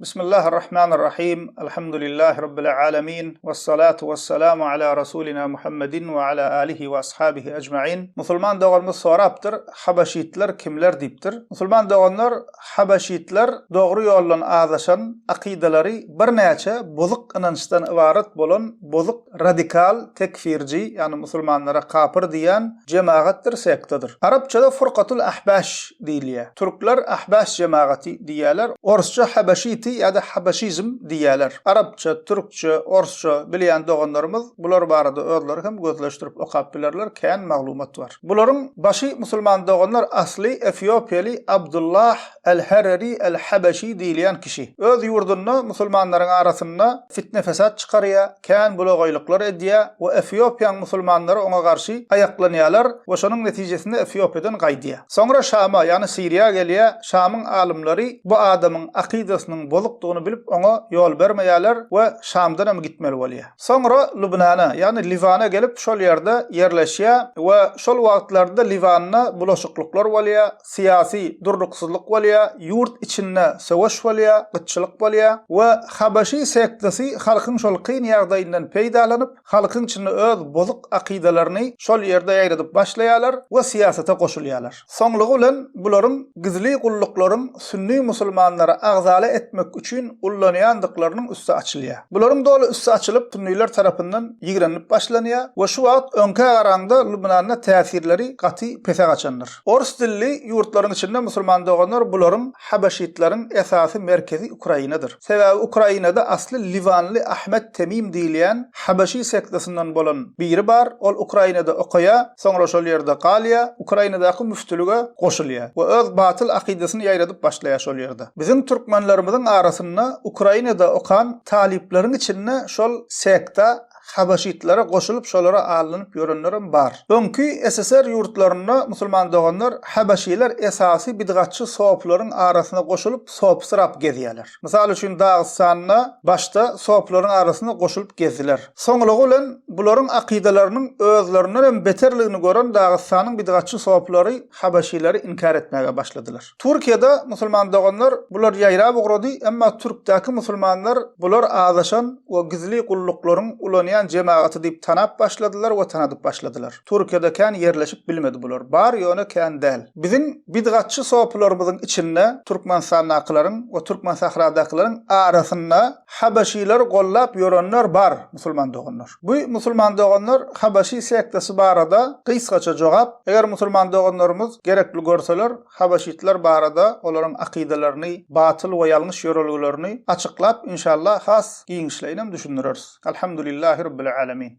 Bismillahirrahmanirrahim. Elhamdülillahi Rabbil alemin. Vessalatu vesselamu ala Rasulina Muhammedin ve ala alihi ve ashabihi ecmaîn. Musulman doğanımız soraptır. Habaşitler kimler diptir? Musulman doğanlar Habaşitler doğru yollan ağdaşan akideleri bir näçe bozuk inançtan ibaret bolan bozuk radikal tekfirci yani musulmanlara kafir diyen cemaattir, sektadır. Arapçada Furqatul Ahbaş diýilýär. Türkler Ahbaş cemaati diýerler. Orsça Habaşiti ya da Habaşizm diýerler. Arapça, Türkçe, Orsça bilýän doganlarymyz bular barada özleri hem gözleşdirip okap bilerler, kän maglumat bar. Bularyň başy musulman doganlar asly Efiopiýaly Abdullah el-Harari el-Habaşi diýilýän kişi. Öz ýurdunda musulmanlaryň arasynda fitne fesat çykarýar, kän bulogaýlyklar edýär we Efiopiýan musulmanlary oňa garşy aýaklanýarlar we şonuň netijesinde Efiopiýadan gaýdýar. Soňra Şama ýani Siriýa gelýär. Şamyň alimleri bu adamyň akidasynyň bozukdygyny bilip oňa ýol bermeýärler we Şamdan hem gitmeli bolýar. Soňra Lübnana ýani Livana gelip şol ýerde ýerleşýär we şol wagtlarda Livanyna bulaşyklyklar bolýar, siýasy durduksuzlyk bolýar, ýurt içinde söwüş bolýar, gytçylyk bolýar we Habaşy sektasy halkyň şol kyn ýagdaýyndan peýdalanyp, halkyň içinde öz bozuk akidelerini şol ýerde ýaýradyp başlaýarlar we siýasata goşulýarlar. Soňlugy bilen bularyň gizli gullyklaryň sünni musulmanlara agzaly etmek üçin ullanýandyklarynyň üstü açylýar. Bularyň doly üstü açylyp sünniler tarapyndan ýigrenip başlanýar we şu wagt öňkä garanda Lübnanyna täsirleri gaty pese gaçandyr. Ors dilli ýurtlaryň içinde musulman doganlar bularyň Habaşitleriň esasy merkezi Ukrainadyr. Sebäbi Ukrainada asly Livanly Ahmet Temim diýilýän Habaşy sektasyndan bolan biri bar. Ol Ukrainada okaýar, soňra şol ýerde galýar, Ukrainadaky müftülüge goşulýar we öz batyl akidasyny ýaýradyp başlaýar şol ýerde. Bizim türkmenlerimizin arasynda Ukrainada okan talipleriň içinde şol sekta Habaşitlere goşulup şolara alınıp ýörenlerim bar. Öňkü SSR ýurtlarynda musulman doganlar Habaşiler esasy bidgatçy soplaryň arasyna goşulup sop sırap gezýärler. Mysal üçin Dağystanda başda soplaryň arasyna goşulup gezdiler. Soňlugy bilen bularyň akidelerini özlerinden hem beterligini gören Dağystanyň bidgatçy soplary Habaşileri inkar etmäge başladylar. Türkiýede musulman doganlar bular ýaýrap ugrady, emma Türkdäki musulmanlar bular ağdaşan we gizli gullyklaryň ulanýan cemaati diýip tanap başladylar we tanadyp başladylar. Türkiýede kän ýerleşip bilmedi bular. Bar ýöne kän däl. Bizim bidgatçy soplarymyzyň içinde Türkmen sanaklaryň we Türkmen sahradaklaryň arasynda Habaşiler gollap ýörenler bar musulman doganlar. Bu musulman doganlar Habaşy sektasy barada gysgaça jogap, eger musulman doganlarymyz gerekli görseler Habaşitler barada olaryň akidelerini, batyl we ýalňyş ýörelgilerini açyklap inşallah has giňişleýinem düşündireriz. Elhamdülillahi Rabbil alemin.